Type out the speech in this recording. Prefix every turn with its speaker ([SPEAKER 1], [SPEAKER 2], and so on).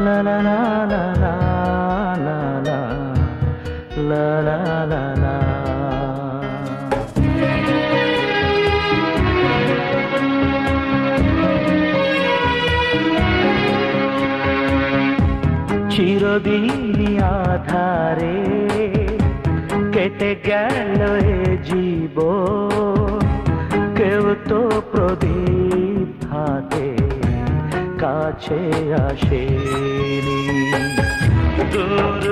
[SPEAKER 1] লা লা লা লা লা লা লা লা লা লা লা। চিরদিনই আধারে কেটে গেল এ জীবন, কেউ তো প্রদীপ হাতে কাছে আসেনি। দূর